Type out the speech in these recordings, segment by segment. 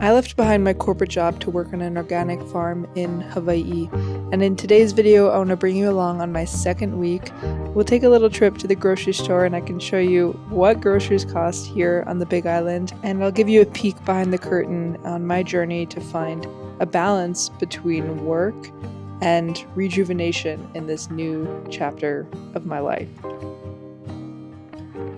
I left behind my corporate job to work on an organic farm in Hawaii, and in today's video I want to bring you along on my second week. We'll take a little trip to the grocery store and I can show you what groceries cost here on the Big Island, and I'll give you a peek behind the curtain on my journey to find a balance between work and rejuvenation in this new chapter of my life.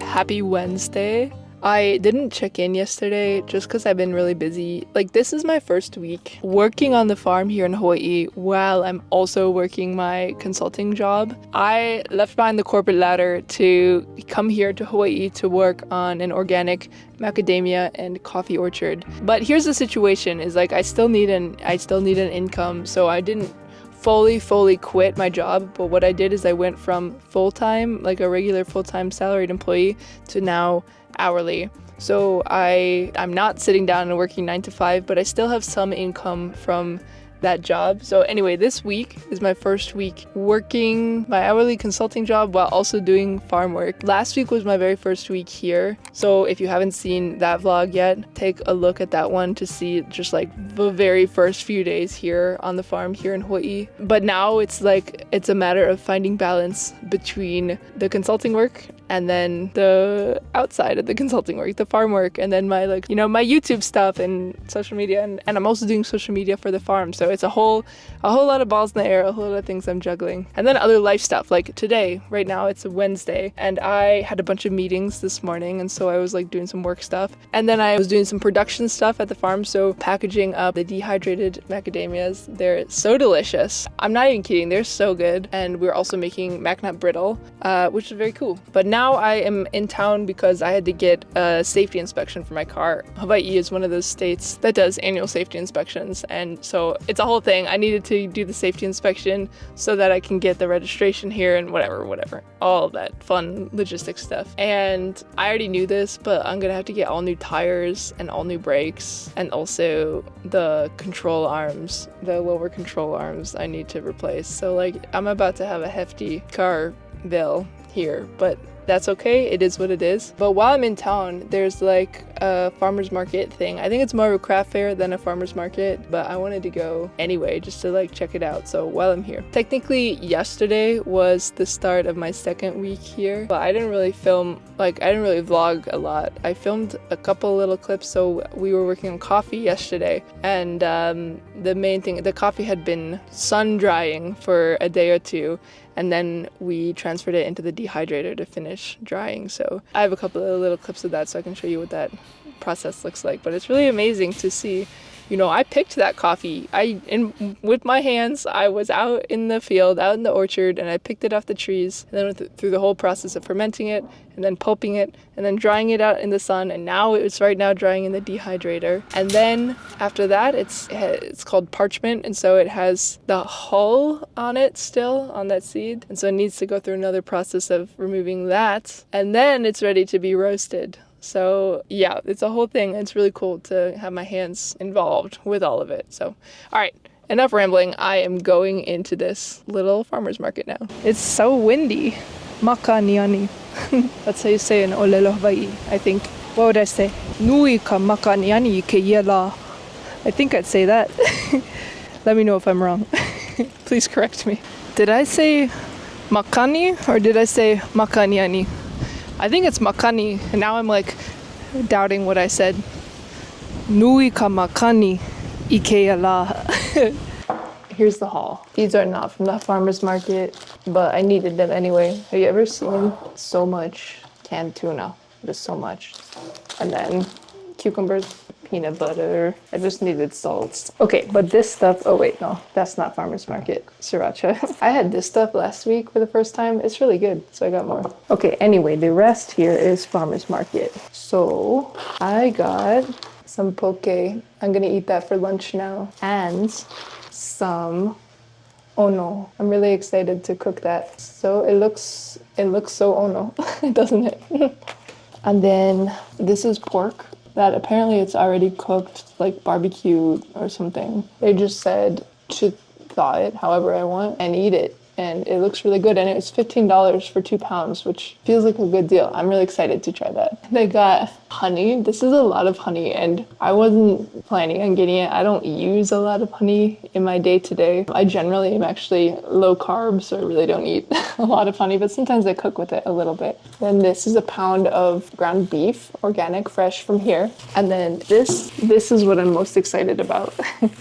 Happy Wednesday. I didn't check in yesterday just because I've been really busy. Like, this is my first week working on the farm here in Hawaii while I'm also working my consulting job. I left behind the corporate ladder to come here to Hawaii to work on an organic macadamia and coffee orchard. But here's the situation: is like I still need an income, so I didn't fully quit my job. But what I did is I went from full-time, like a regular full-time salaried employee, to now hourly. So I'm not sitting down and working 9 to 5, but I still have some income from that job. So anyway, this week is my first week working my hourly consulting job while also doing farm work. Last week was my very first week here. So if you haven't seen that vlog yet, take a look at that one to see just like the very first few days here on the farm here in Hawaii. But now it's a matter of finding balance between the consulting work and then the outside of the consulting work, the farm work, and then my my YouTube stuff and social media, and I'm also doing social media for the farm. So it's a whole lot of balls in the air, a whole lot of things I'm juggling. And then other life stuff, like today, right now it's a Wednesday, and I had a bunch of meetings this morning, and so I was like doing some work stuff. And then I was doing some production stuff at the farm, so packaging up the dehydrated macadamias. They're so delicious. I'm not even kidding, they're so good. And we're also making macnut brittle, which is very cool. But now I am in town because I had to get a safety inspection for my car. Hawaii is one of those states that does annual safety inspections, and so it's a whole thing. I needed to do the safety inspection so that I can get the registration here and whatever, all of that fun logistics stuff. And I already knew this, but I'm gonna have to get all new tires and all new brakes, and also the control arms, the lower control arms I need to replace. So like, I'm about to have a hefty car bill here, but that's okay, it is what it is. But while I'm in town, there's like a farmer's market thing. I think it's more of a craft fair than a farmer's market, but I wanted to go anyway just to like check it out. So while I'm here, technically yesterday was the start of my second week here, but I didn't really vlog a lot. I filmed a couple little clips. So we were working on coffee yesterday, and the main thing, the coffee had been sun drying for a day or two, and then we transferred it into the dehydrator to finish drying. So I have a couple of little clips of that so I can show you what that process looks like. But it's really amazing to see, I picked that coffee. With my hands, I was out in the field, out in the orchard, and I picked it off the trees, and then went through the whole process of fermenting it, and then pulping it, and then drying it out in the sun, and now it's right now drying in the dehydrator. And then after that, it's called parchment, and so it has the hull on it still, on that seed, and so it needs to go through another process of removing that, and then it's ready to be roasted. So yeah, it's a whole thing. It's really cool to have my hands involved with all of it. So, all right, enough rambling. I am going into this little farmer's market now. It's so windy. Makaniani. That's how you say in Olelo, Hawaii, I think. What would I say? Nui ka makaniani ke iela. I think I'd say that. Let me know if I'm wrong. Please correct me. Did I say makani or did I say makaniani? I think it's makani, and now I'm like doubting what I said. Nui ka makani ike ala. Here's the haul. These are not from the farmer's market, but I needed them anyway. Have you ever seen so much canned tuna? Just so much. And then cucumbers, peanut butter. I just needed salt. Okay, but this stuff, oh wait, no, that's not farmer's market. Sriracha. I had this stuff last week for the first time. It's really good, so I got more. Okay, anyway, the rest here is farmer's market. So I got some poke. I'm gonna eat that for lunch now. And some ono. I'm really excited to cook that. So it looks so ono, doesn't it? And then this is pork that apparently it's already cooked, like barbecued or something. They just said to thaw it however I want and eat it. and it looks really good. And it was $15 for 2 pounds, which feels like a good deal. I'm really excited to try that. They got honey. This is a lot of honey, and I wasn't planning on getting it. I don't use a lot of honey in my day to day. I generally am actually low carb, so I really don't eat a lot of honey, but sometimes I cook with it a little bit. Then this is a pound of ground beef, organic, fresh from here. And then this is what I'm most excited about.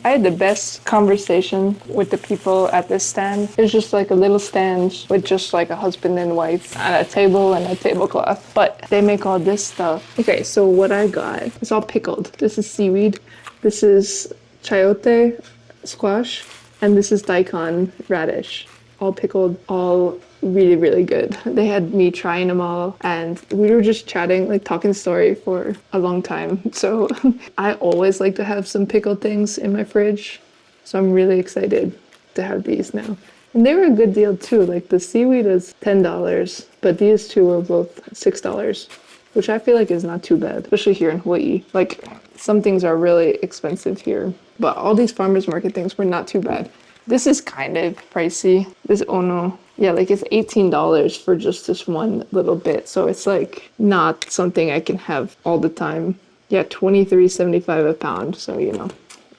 I had the best conversation with the people at this stand. It's just like a little stand with just like a husband and wife and a table and a tablecloth. But they make all this stuff. Okay, so what I got, it's all pickled. This is seaweed. This is chayote squash. And this is daikon radish. All pickled, all really, really good. They had me trying them all, and we were just chatting, like talking story for a long time. So I always like to have some pickled things in my fridge. So I'm really excited to have these now. And they were a good deal too. Like the seaweed is $10, but these two were both $6, which I feel like is not too bad, especially here in Hawaii. Like some things are really expensive here, but all these farmers market things were not too bad. This is kind of pricey. This Ono, yeah, like it's $18 for just this one little bit. So it's like not something I can have all the time. Yeah, $23.75 a pound. So, you know,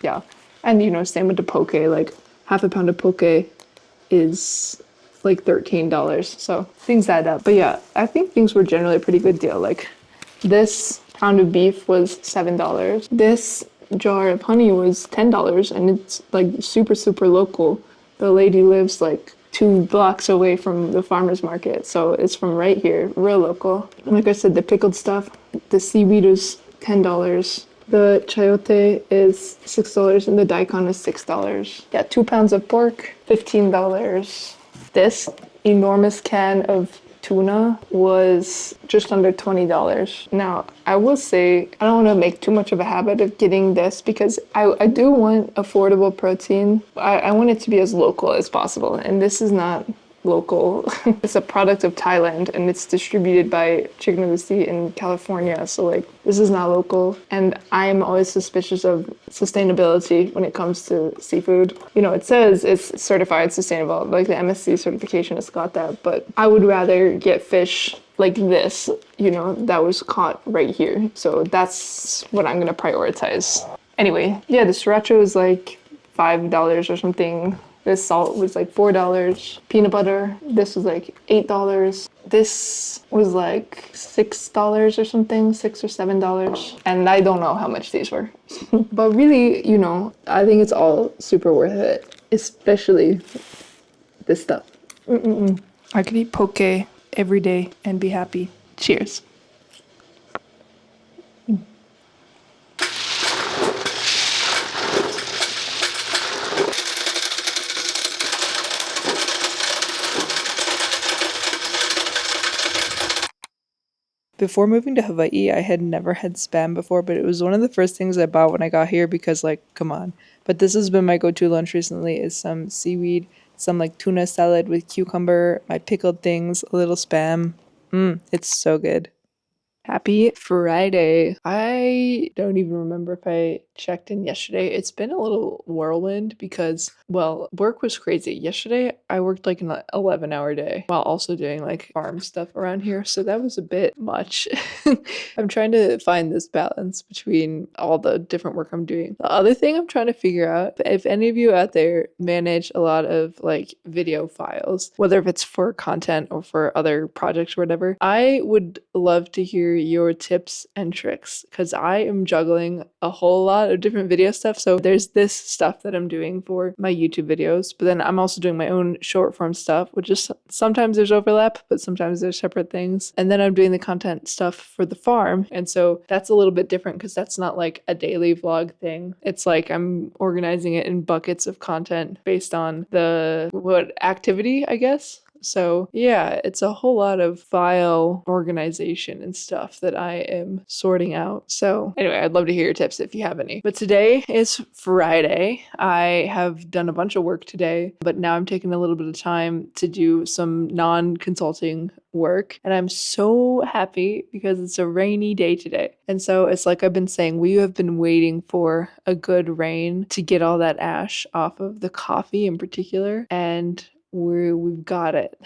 yeah. And, you know, same with the poke, like half a pound of poke is like $13. So things add up. But yeah, I think things were generally a pretty good deal. Like this pound of beef was $7. This jar of honey was $10, and it's like super, super local. The lady lives like 2 blocks away from the farmer's market. So it's from right here, real local. And like I said, the pickled stuff, the seaweed is $10. The chayote is $6 and the daikon is $6. Yeah, 2 pounds of pork, $15. This enormous can of tuna was just under $20. Now, I will say, I don't want to make too much of a habit of getting this because I do want affordable protein. I want it to be as local as possible, and this is not local. It's a product of Thailand, and it's distributed by Chicken of the Sea in California, so like this is not local. And I'm always suspicious of sustainability when it comes to seafood. You know, it says it's certified sustainable, like the MSC certification has got that, but I would rather get fish like this, you know, that was caught right here. So that's what I'm gonna prioritize. Anyway, yeah, the sriracha was like $5 or something. This salt was like $4. Peanut butter, this was like $8. This was like $6 or something, $6 or $7. And I don't know how much these were. But really, you know, I think it's all super worth it, especially this stuff. I could eat poke every day and be happy. Cheers. Before moving to Hawaii, I had never had Spam before, but it was one of the first things I bought when I got here because, like, come on. But this has been my go-to lunch recently is some seaweed, some, like, tuna salad with cucumber, my pickled things, a little Spam. It's so good. Happy Friday. I don't even remember if I checked in yesterday. It's been a little whirlwind because, well, work was crazy. Yesterday, I worked like an 11-hour day while also doing like farm stuff around here. So that was a bit much. I'm trying to find this balance between all the different work I'm doing. The other thing I'm trying to figure out, if any of you out there manage a lot of like video files, whether if it's for content or for other projects or whatever, I would love to hear your tips and tricks because I am juggling a whole lot of different video stuff. So there's this stuff that I'm doing for my YouTube videos, but then I'm also doing my own short form stuff, which is sometimes there's overlap, but sometimes there's separate things. And then I'm doing the content stuff for the farm. And so that's a little bit different because that's not like a daily vlog thing. It's like I'm organizing it in buckets of content based on the activity, I guess. So yeah, it's a whole lot of file organization and stuff that I am sorting out. So anyway, I'd love to hear your tips if you have any. But today is Friday. I have done a bunch of work today, but now I'm taking a little bit of time to do some non-consulting work. And I'm so happy because it's a rainy day today. And so it's like I've been saying, we have been waiting for a good rain to get all that ash off of the coffee in particular. And we've got it.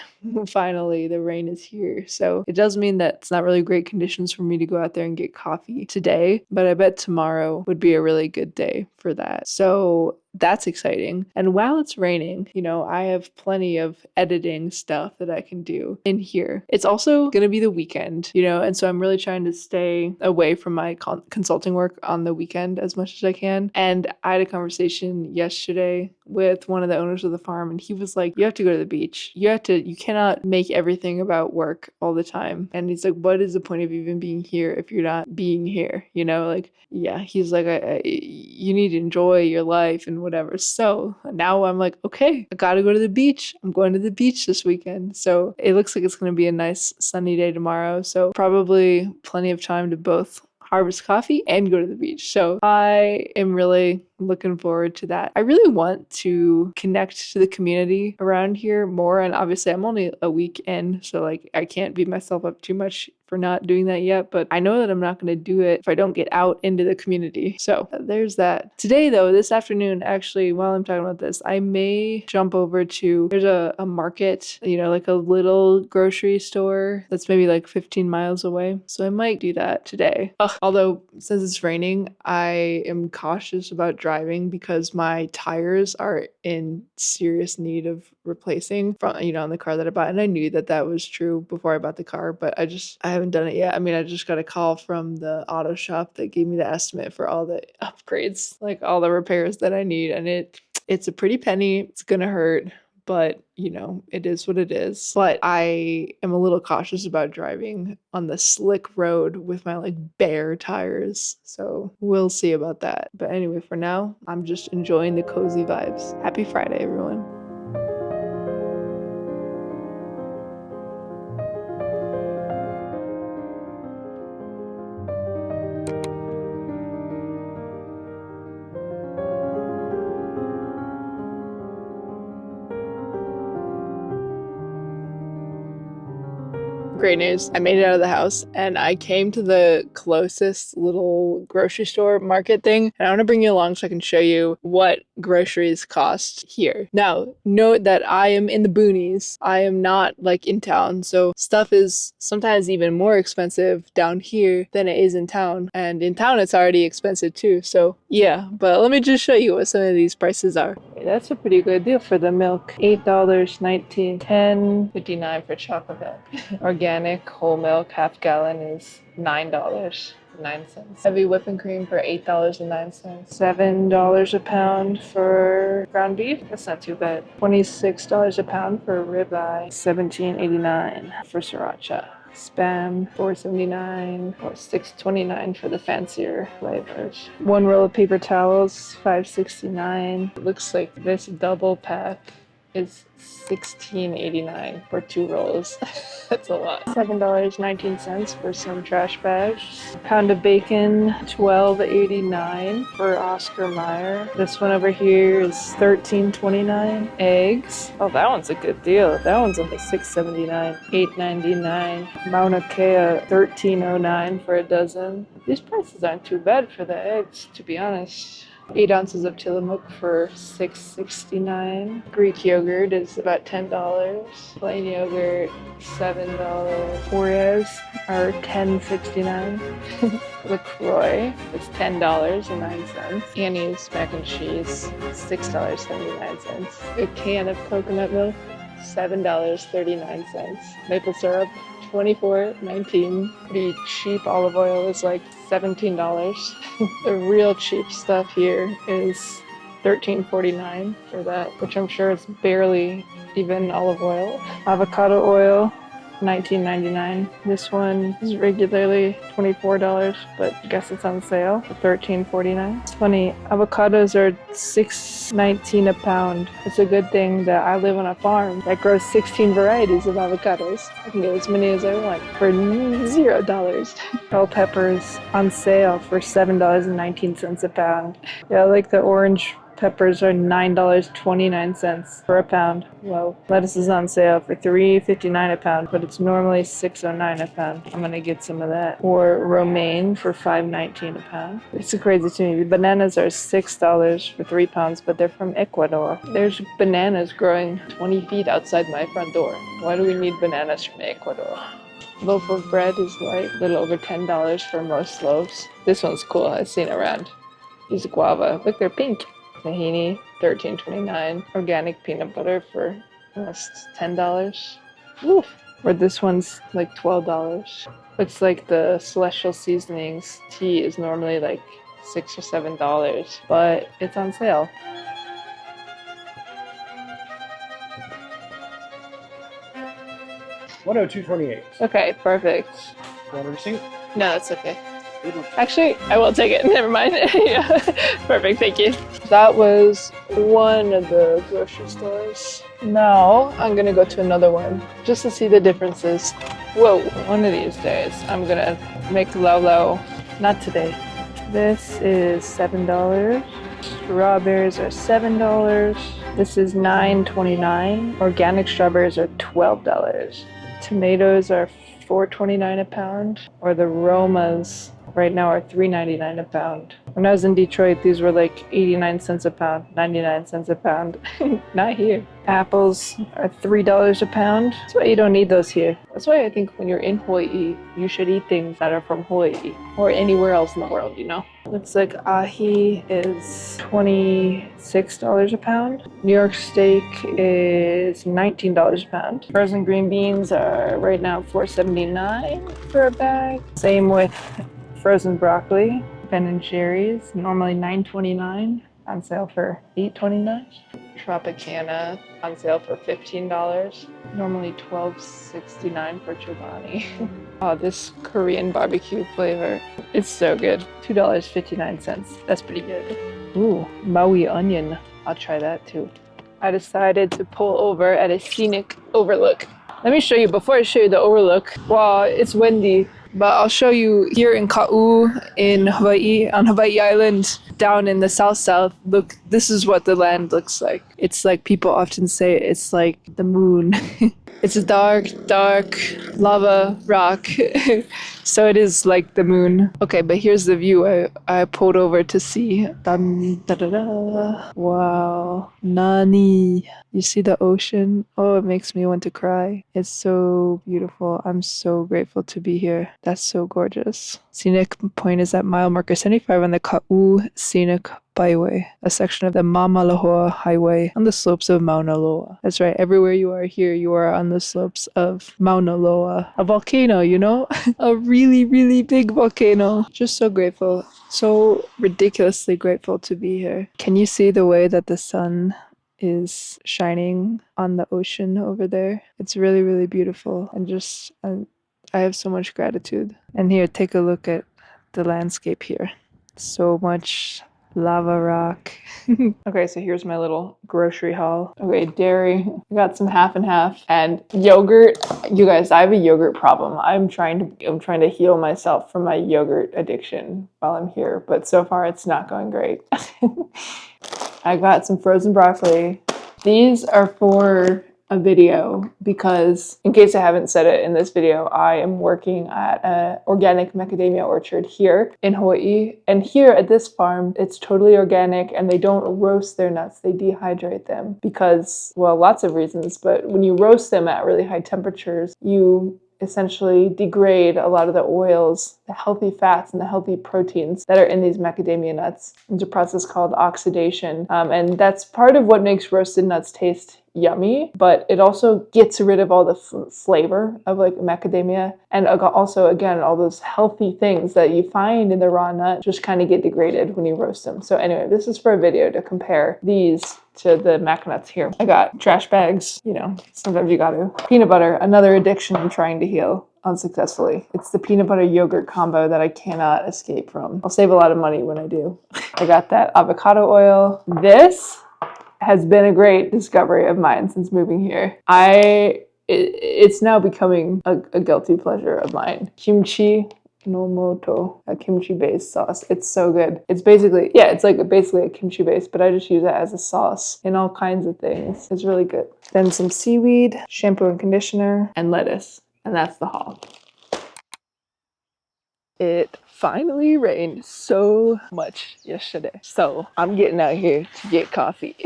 Finally, the rain is here. So it does mean that it's not really great conditions for me to go out there and get coffee today, but I bet tomorrow would be a really good day for that. So that's exciting. And while it's raining, I have plenty of editing stuff that I can do in here. It's also going to be the weekend, and so I'm really trying to stay away from my consulting work on the weekend as much as I can. And I had a conversation yesterday with one of the owners of the farm, and he was like, you have to go to the beach. You cannot make everything about work all the time. And he's like, what is the point of even being here if you're not being here? Yeah, he's like, you need to enjoy your life and whatever. So now I'm like, okay, I gotta go to the beach. I'm going to the beach this weekend. So it looks like it's going to be a nice sunny day tomorrow. So probably plenty of time to both harvest coffee and go to the beach. So I am really looking forward to that. I really want to connect to the community around here more. And obviously I'm only a week in, so I can't beat myself up too much for not doing that yet, but I know that I'm not going to do it if I don't get out into the community. So there's that. Today though, this afternoon, actually, while I'm talking about this, I may jump over to, there's a market, like a little grocery store that's maybe 15 miles away. So I might do that today. Although since it's raining, I am cautious about driving because my tires are in serious need of replacing from, on the car that I bought. And I knew that was true before I bought the car, but I haven't done it yet. I mean, I just got a call from the auto shop that gave me the estimate for all the upgrades, all the repairs that I need. And it's a pretty penny. It's gonna hurt, but it is what it is. But I am a little cautious about driving on the slick road with my bare tires. So we'll see about that. But anyway, for now, I'm just enjoying the cozy vibes. Happy Friday, everyone. Great news. I made it out of the house and I came to the closest little grocery store market thing, and I want to bring you along so I can show you what groceries cost here. Now, note that I am in the boonies. I am not in town, so stuff is sometimes even more expensive down here than it is in town, and in town it's already expensive too. So yeah, but let me just show you what some of these prices are. That's a pretty good deal for the milk. $8.19, $10.59 for chocolate milk. Organic whole milk half gallon is $9.09. Heavy whipping cream for $8.09. $7 a pound for ground beef. That's not too bad. $26 a pound for ribeye. $17.89 for sriracha. Spam $4.79 or $6.29 for the fancier flavors. One roll of paper towels $5.69. It looks like this double pack is $16.89 for 2 rolls. That's a lot. $7.19 for some trash bags. A pound of bacon, $12.89 for Oscar Mayer. This one over here is $13.29. Eggs. Oh, that one's a good deal. That one's only $6.79. $8.99. Mauna Kea, $13.09 for a dozen. These prices aren't too bad for the eggs, to be honest. 8 ounces of Tillamook for $6.69. Greek yogurt is about $10. Plain yogurt, $7. Oreos are $10.69. LaCroix is $10.09. Annie's mac and cheese, $6.79. A can of coconut milk, $7.39. Maple syrup, $24.19. The cheap olive oil is $17. The real cheap stuff here is $13.49 for that, which I'm sure is barely even olive oil. Avocado oil, $19.99. This one is regularly $24, but I guess it's on sale for $13.49. It's funny, avocados are $6.19 a pound. It's a good thing that I live on a farm that grows 16 varieties of avocados. I can get as many as I want for $0. Bell peppers on sale for $7.19 a pound. Yeah, I like the orange Peppers are $9.29 for a pound. Whoa. Lettuce is on sale for $3.59 a pound, but it's normally $6.09 a pound. I'm gonna get some of that. Or romaine for $5.19 a pound. It's crazy to me. Bananas are $6 for 3 pounds, but they're from Ecuador. There's bananas growing 20 feet outside my front door. Why do we need bananas from Ecuador? Loaf of bread is like a little over $10 for most loaves. This one's cool. I've seen it around. These guava. Look, they're pink. Tahini, $13.29. Organic peanut butter for almost $10. Oof. Or this one's like $12. Looks like the Celestial Seasonings tea is normally like $6 or $7, but it's on sale. $102.28. Okay, perfect. Want a receipt? No, that's okay. Actually, I will take it. Never mind. Yeah. Perfect, thank you. That was one of the grocery stores. Now, I'm gonna go to another one just to see the differences. Whoa, one of these days, I'm gonna make Lolo. Not today. This is $7. Strawberries are $7. This is $9.29. Organic strawberries are $12. Tomatoes are $4.29 a pound, or the Romas right now are $3.99 a pound. When I was in Detroit, these were like 89 cents a pound, 99 cents a pound. Not here. Apples are $3 a pound. That's why you don't need those here. That's why I think when you're in Hawaii, you should eat things that are from Hawaii or anywhere else in the world, you know? Looks like ahi is $26 a pound. New York steak is $19 a pound. Frozen green beans are right now $4.79 for a bag. Same with frozen broccoli. Ben & Jerry's, normally $9.29, on sale for $8.29. Tropicana, on sale for $15, normally $12.69 for Chobani. Oh, this Korean barbecue flavor, it's so good. $2.59, that's pretty good. Ooh, Maui onion, I'll try that too. I decided to pull over at a scenic overlook. Let me show you, before I show you the overlook, wow, it's windy. But I'll show you here in Ka'u in Hawaii, on Hawaii Island, down in the south. Look, this is what the land looks like. It's like people often say it's like the moon. It's a dark, dark lava rock. So it is like the moon. Okay, but here's the view I pulled over to see. Dun, da, da, da. Wow. Nani. You see the ocean? Oh, it makes me want to cry. It's so beautiful. I'm so grateful to be here. That's so gorgeous. Scenic point is at mile marker 75 on the Ka'u Scenic Byway, a section of the Mamaloa Highway on the slopes of Mauna Loa. That's right, everywhere you are here, you are on the slopes of Mauna Loa. A volcano, you know? A really, really big volcano. Just so grateful. So ridiculously grateful to be here. Can you see the way that the sun is shining on the ocean over there? It's really, really beautiful. And just, I have so much gratitude. And here, take a look at the landscape here. So much lava rock. Okay, so here's my little grocery haul. Okay, dairy. I got some half and half. And yogurt. You guys, I have a yogurt problem. I'm trying to heal myself from my yogurt addiction while I'm here, but so far it's not going great. I got some frozen broccoli. These are for a video because, in case I haven't said it in this video, I am working at an organic macadamia orchard here in Hawaii. And here at this farm, it's totally organic and they don't roast their nuts, they dehydrate them because, well, lots of reasons, but when you roast them at really high temperatures, you essentially degrade a lot of the oils, the healthy fats, and the healthy proteins that are in these macadamia nuts. It's a process called oxidation. And that's part of what makes roasted nuts taste yummy, but it also gets rid of all the flavor of like macadamia. And also, again, all those healthy things that you find in the raw nut just kind of get degraded when you roast them. So anyway, this is for a video to compare these to the mac nuts here. I got trash bags, you know, sometimes you gotta. Peanut butter, another addiction I'm trying to heal unsuccessfully. It's the peanut butter yogurt combo that I cannot escape from. I'll save a lot of money when I do. I got that avocado oil. This has been a great discovery of mine since moving here. It's now becoming a guilty pleasure of mine. Kimchi Nomoto, a kimchi-based sauce. It's so good. It's basically, yeah, it's like basically a kimchi base, but I just use it as a sauce in all kinds of things. It's really good. Then some seaweed, shampoo and conditioner, and lettuce. And that's the haul. It finally rained so much yesterday. So I'm getting out here to get coffee.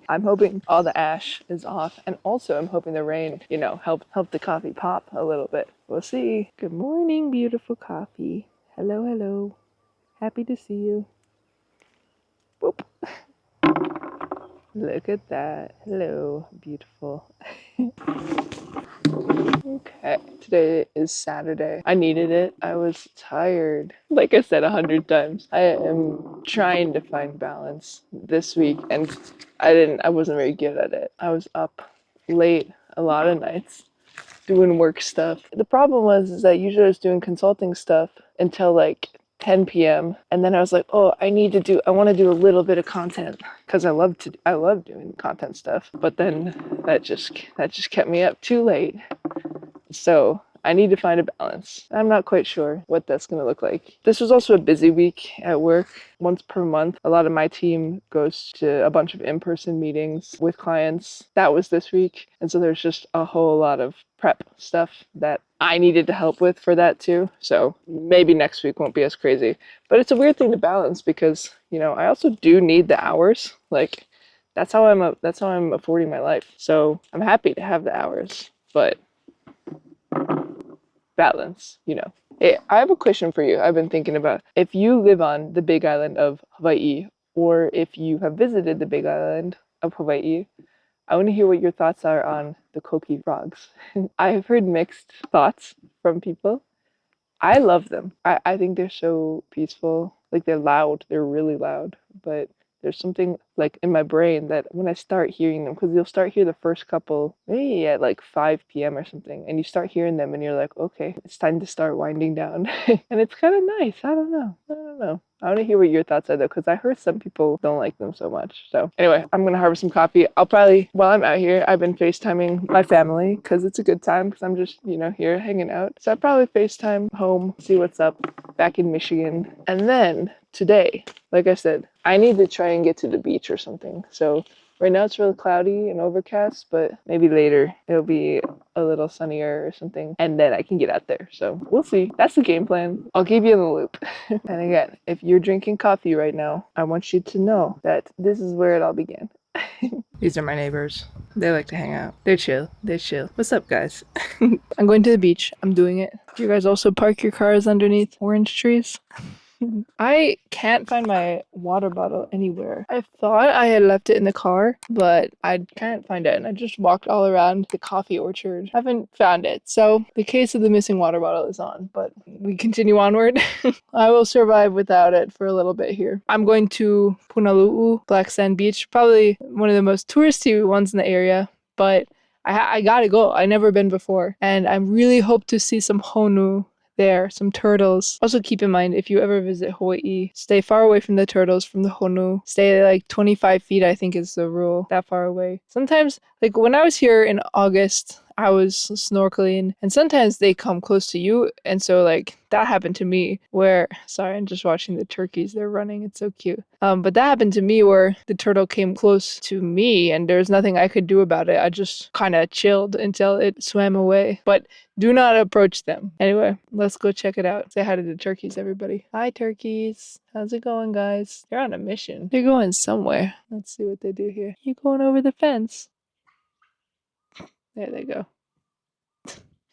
I'm hoping all the ash is off, and also I'm hoping the rain, you know, help the coffee pop a little bit. We'll see. Good morning, beautiful coffee. Hello, hello. Happy to see you. Boop. Look at that. Hello, beautiful. Okay, today is Saturday. I needed it. I was tired. Like I said 100 times, I am trying to find balance this week, and I wasn't very good at it. I was up late a lot of nights doing work stuff. The problem was that usually I was doing consulting stuff until like 10 p.m. and then I was like, oh, I want to do a little bit of content because I love doing content stuff. But then that just kept me up too late. So I need to find a balance. I'm not quite sure what that's going to look like. This was also a busy week at work. Once per month, a lot of my team goes to a bunch of in-person meetings with clients. That was this week. And so there's just a whole lot of prep stuff that I needed to help with for that too. So maybe next week won't be as crazy. But it's a weird thing to balance because, you know, I also do need the hours. Like that's how I'm affording my life. So I'm happy to have the hours, but balance, you know. Hey, I have a question for you. I've been thinking about if you live on the big island of Hawaii, or if you have visited the big island of Hawaii, I want to hear what your thoughts are on the koki frogs. I have heard mixed thoughts from people. I love them. I think they're so peaceful. Like they're loud. They're really loud. But there's something like in my brain that when I start hearing them, because you'll start hear the first couple maybe at like 5 p.m. or something, and you start hearing them and you're like, okay, it's time to start winding down. And it's kind of nice. I don't know. I want to hear what your thoughts are though, because I heard some people don't like them so much. So anyway, I'm gonna harvest some coffee. I'll probably, while I'm out here, I've been FaceTiming my family because it's a good time because I'm just, you know, here hanging out. So I'll probably FaceTime home, see what's up back in Michigan. And then today, like I said, I need to try and get to the beach or something. So right now it's really cloudy and overcast, but maybe later it'll be a little sunnier or something, and then I can get out there. So we'll see. That's the game plan. I'll keep you in the loop. And again, if you're drinking coffee right now, I want you to know that this is where it all began. These are my neighbors. They like to hang out. They're chill. What's up, guys? I'm going to the beach. I'm doing it. Do you guys also park your cars underneath orange trees? I can't find my water bottle anywhere. I thought I had left it in the car, but I can't find it. And I just walked all around the coffee orchard. Haven't found it. So the case of the missing water bottle is on, but we continue onward. I will survive without it for a little bit here. I'm going to Punalu'u, Black Sand Beach, probably one of the most touristy ones in the area, but I gotta go. I've never been before. And I really hope to see some honu there, some turtles. Also keep in mind, if you ever visit Hawaii, stay far away from the turtles, from the honu. Stay like 25 feet, I think is the rule, that far away. Sometimes, like when I was here in August, I was snorkeling and sometimes they come close to you. And so like that happened to me where, sorry, I'm just watching the turkeys. They're running. It's so cute. But that happened to me where the turtle came close to me and there's nothing I could do about it. I just kind of chilled until it swam away. But do not approach them. Anyway, let's go check it out. Say hi to the turkeys, everybody. Hi, turkeys. How's it going, guys? They're on a mission. They're going somewhere. Let's see what they do here. You going over the fence? There they go.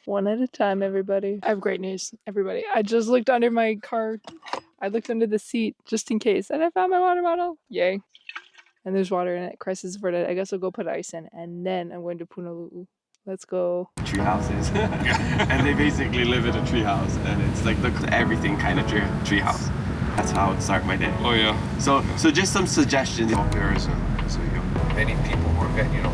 One at a time, everybody. I have great news, everybody. I just looked under my car. I looked under the seat just in case, and I found my water bottle. Yay. And there's water in it. Crisis averted. I guess I'll go put ice in, and then I'm going to Punalu'u. Let's go. Tree houses. And they basically live in a tree house, and it's like the everything kind of tree house. That's how I would start my day. Oh yeah. So just some suggestions. Comparison. So you know, many people work at, you know,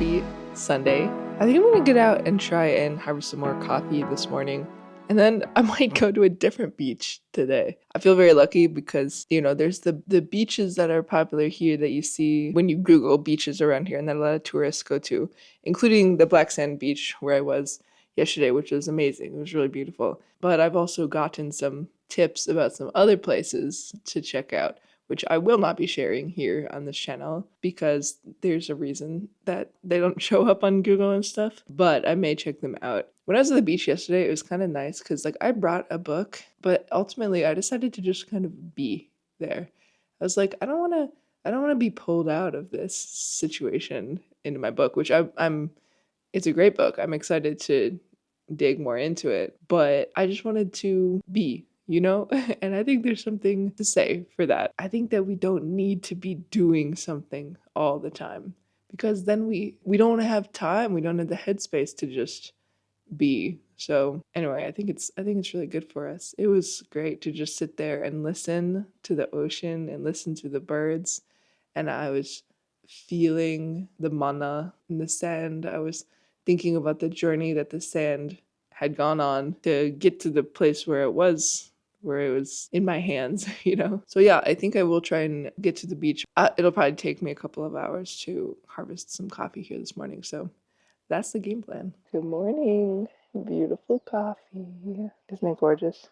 Happy Sunday. I think I'm gonna get out and try and harvest some more coffee this morning. And then I might go to a different beach today. I feel very lucky because, you know, there's the beaches that are popular here that you see when you Google beaches around here and that a lot of tourists go to, including the Black Sand Beach where I was yesterday, which was amazing. It was really beautiful. But I've also gotten some tips about some other places to check out, which I will not be sharing here on this channel because there's a reason that they don't show up on Google and stuff, but I may check them out. When I was at the beach yesterday, it was kind of nice because like I brought a book, but ultimately I decided to just kind of be there. I was like, I don't want to be pulled out of this situation into my book, which I'm it's a great book. I'm excited to dig more into it, but I just wanted to be, you know? And I think there's something to say for that. I think that we don't need to be doing something all the time because then we don't have time. We don't have the headspace to just be. So anyway, I think it's really good for us. It was great to just sit there and listen to the ocean and listen to the birds. And I was feeling the mana in the sand. I was thinking about the journey that the sand had gone on to get to the place where it was in my hands, you know? So yeah, I think I will try and get to the beach. It'll probably take me a couple of hours to harvest some coffee here this morning. So that's the game plan. Good morning. Beautiful coffee. Isn't it gorgeous?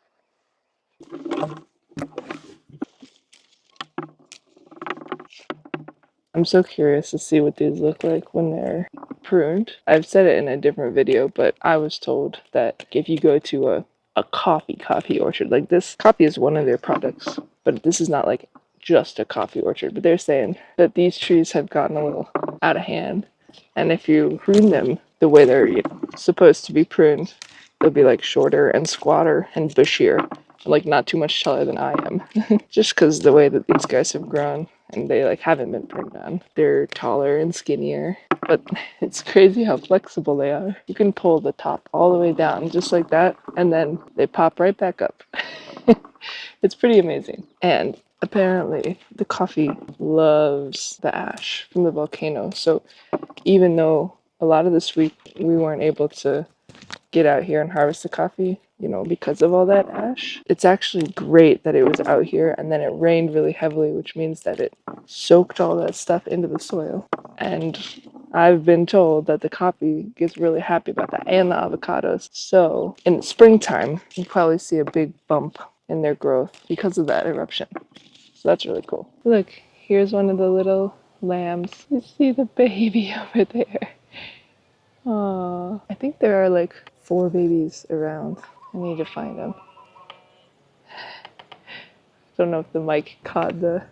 I'm so curious to see what these look like when they're pruned. I've said it in a different video, but I was told that if you go to a coffee orchard, like this coffee is one of their products, but this is not like just a coffee orchard, but they're saying that these trees have gotten a little out of hand, and if you prune them the way they're, you know, supposed to be pruned, they'll be like shorter and squatter and bushier, like not too much taller than I am. Just because the way that these guys have grown and they like haven't been pruned on. They're taller and skinnier, but it's crazy how flexible they are. You can pull the top all the way down just like that, and then they pop right back up. It's pretty amazing. And apparently the coffee loves the ash from the volcano. So even though a lot of this week we weren't able to get out here and harvest the coffee, you know, because of all that ash, it's actually great that it was out here and then it rained really heavily, which means that it soaked all that stuff into the soil. And I've been told that the coffee gets really happy about that, and the avocados. So in the springtime, you'll probably see a big bump in their growth because of that eruption. So that's really cool. Look, here's one of the little lambs. You see the baby over there. Aww. I think there are like 4 babies around. I need to find them. Don't know if the mic caught the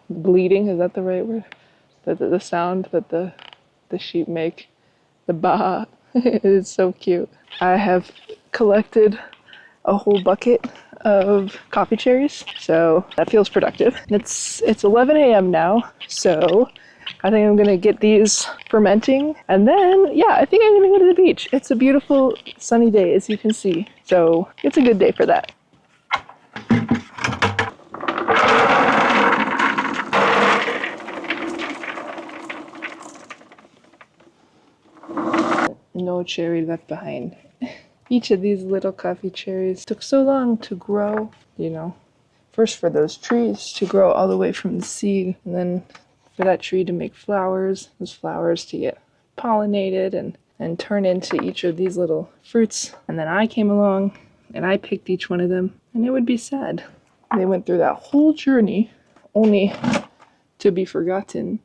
bleating. Is that the right word? The sound that the sheep make. The bah. It is so cute. I have collected a whole bucket of coffee cherries, so that feels productive. It's 11 a.m. now, so I think I'm gonna get these fermenting, and then yeah, I think I'm gonna go to the beach. It's a beautiful sunny day, as you can see, so it's a good day for that. No cherry left behind. Each of these little coffee cherries took so long to grow, you know. First for those trees to grow all the way from the seed, and then for that tree to make flowers, those flowers to get pollinated and turn into each of these little fruits. And then I came along and I picked each one of them, and it would be sad. They went through that whole journey only to be forgotten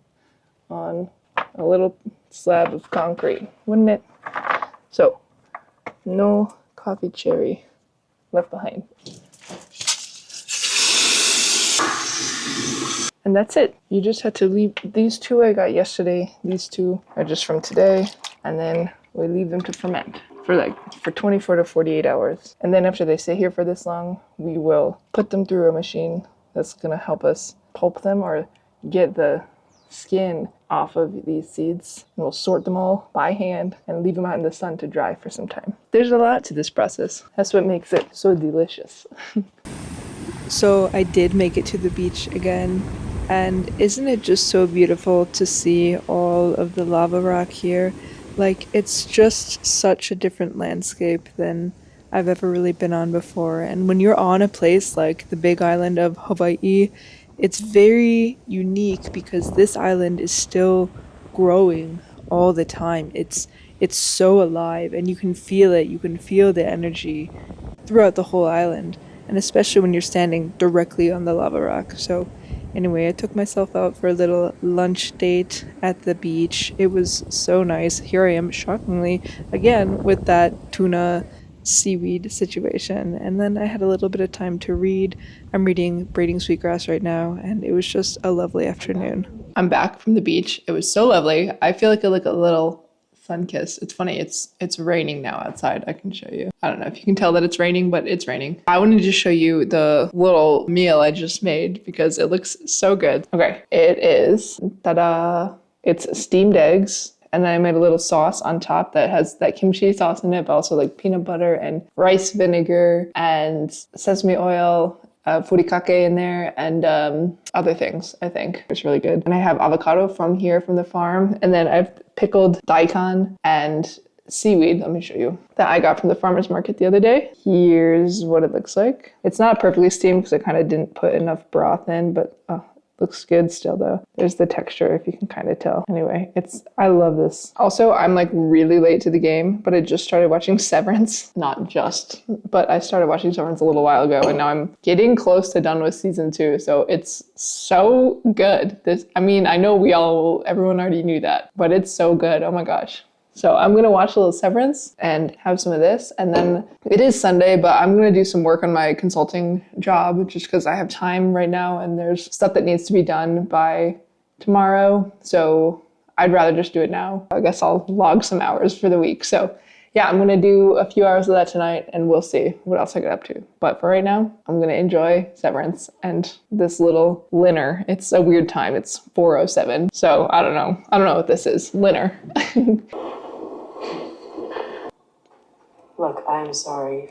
on a little slab of concrete, wouldn't it? So, no coffee cherry left behind. And that's it. You just had to leave these 2 I got yesterday. These 2 are just from today. And then we leave them to ferment for 24 to 48 hours. And then after they stay here for this long, we will put them through a machine that's gonna help us pulp them or get the skin off of these seeds. And we'll sort them all by hand and leave them out in the sun to dry for some time. There's a lot to this process. That's what makes it so delicious. So I did make it to the beach again. And isn't it just so beautiful to see all of the lava rock here? Like, it's just such a different landscape than I've ever really been on before. And when you're on a place like the big island of Hawaii, it's very unique because this island is still growing all the time. It's so alive and you can feel it. You can feel the energy throughout the whole island, and especially when you're standing directly on the lava rock. So anyway, I took myself out for a little lunch date at the beach. It was so nice. Here I am, shockingly, again, with that tuna seaweed situation. And then I had a little bit of time to read. I'm reading Braiding Sweetgrass right now, and it was just a lovely afternoon. I'm back from the beach. It was so lovely. I feel like I look a little sun kiss. It's funny, it's raining now outside. I can show you. I don't know if you can tell that it's raining, but it's raining. I wanted to show you the little meal I just made because it looks so good. Okay, it is, ta-da, it's steamed eggs. And then I made a little sauce on top that has that kimchi sauce in it, but also like peanut butter and rice vinegar and sesame oil, furikake in there, and other things, I think. It's really good. And I have avocado from here, from the farm. And then I've pickled daikon and seaweed, let me show you, that I got from the farmer's market the other day. Here's what it looks like. It's not perfectly steamed because I kind of didn't put enough broth in, but looks good still though. There's the texture if you can kind of tell. Anyway, I love this. Also, I'm like really late to the game, but I just started watching Severance. Not just, but I started watching Severance a little while ago and now I'm getting close to done with season 2. So it's so good. I mean, I know everyone already knew that, but it's so good. Oh my gosh. So I'm going to watch a little Severance and have some of this. And then it is Sunday, but I'm going to do some work on my consulting job just because I have time right now and there's stuff that needs to be done by tomorrow. So I'd rather just do it now. I guess I'll log some hours for the week. So yeah, I'm going to do a few hours of that tonight and we'll see what else I get up to. But for right now, I'm going to enjoy Severance and this little Linner. It's a weird time. It's 4:07. So I don't know. I don't know what this is. Linner. Look, I'm sorry.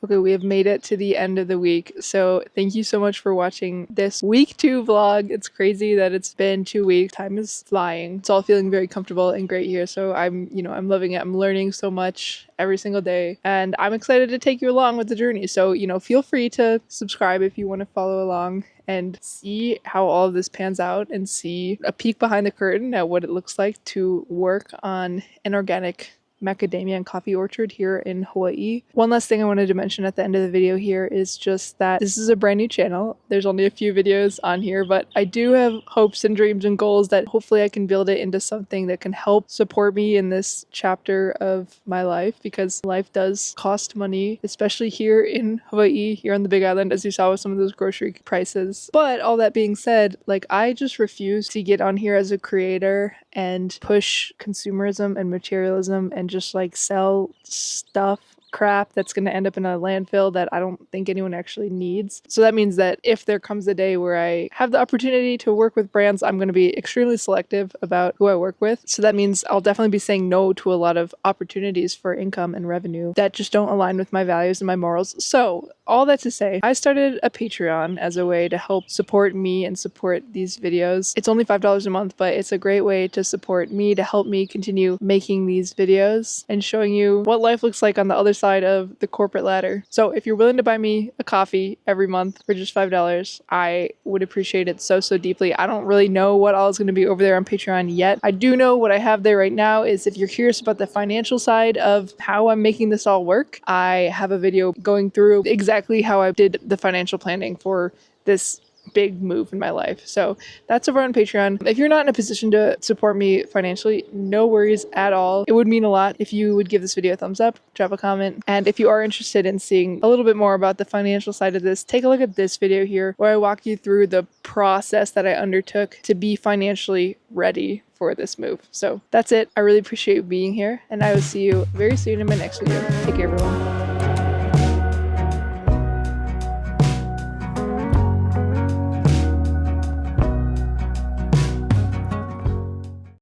Okay, we have made it to the end of the week. So thank you so much for watching this week 2 vlog. It's crazy that it's been 2 weeks. Time is flying. It's all feeling very comfortable and great here. So I'm loving it. I'm learning so much every single day and I'm excited to take you along with the journey. So, feel free to subscribe if you want to follow along and see how all of this pans out and see a peek behind the curtain at what it looks like to work on an organic macadamia and coffee orchard here in Hawaii. One last thing I wanted to mention at the end of the video here is just that this is a brand new channel. There's only a few videos on here, but I do have hopes and dreams and goals that hopefully I can build it into something that can help support me in this chapter of my life, because life does cost money, especially here in Hawaii, here on the Big Island, as you saw with some of those grocery prices. But all that being said, I just refuse to get on here as a creator and push consumerism and materialism and just sell crap that's going to end up in a landfill that I don't think anyone actually needs. So that means that if there comes a day where I have the opportunity to work with brands, I'm going to be extremely selective about who I work with. So that means I'll definitely be saying no to a lot of opportunities for income and revenue that just don't align with my values and my morals. So all that to say, I started a Patreon as a way to help support me and support these videos. It's only $5 a month, but it's a great way to support me, to help me continue making these videos and showing you what life looks like on the other side of the corporate ladder. So if you're willing to buy me a coffee every month for just $5, I would appreciate it so deeply. I don't really know what all is going to be over there on Patreon yet. I do know what I have there right now is if you're curious about the financial side of how I'm making this all work, I have a video going through exactly how I did the financial planning for this big move in my life. So that's over on Patreon. If you're not in a position to support me financially, no worries at all. It would mean a lot if you would give this video a thumbs up, drop a comment, and if you are interested in seeing a little bit more about the financial side of this, take a look at this video here where I walk you through the process that I undertook to be financially ready for this move. So that's it. I really appreciate you being here and I will see you very soon in my next video. Take care, everyone.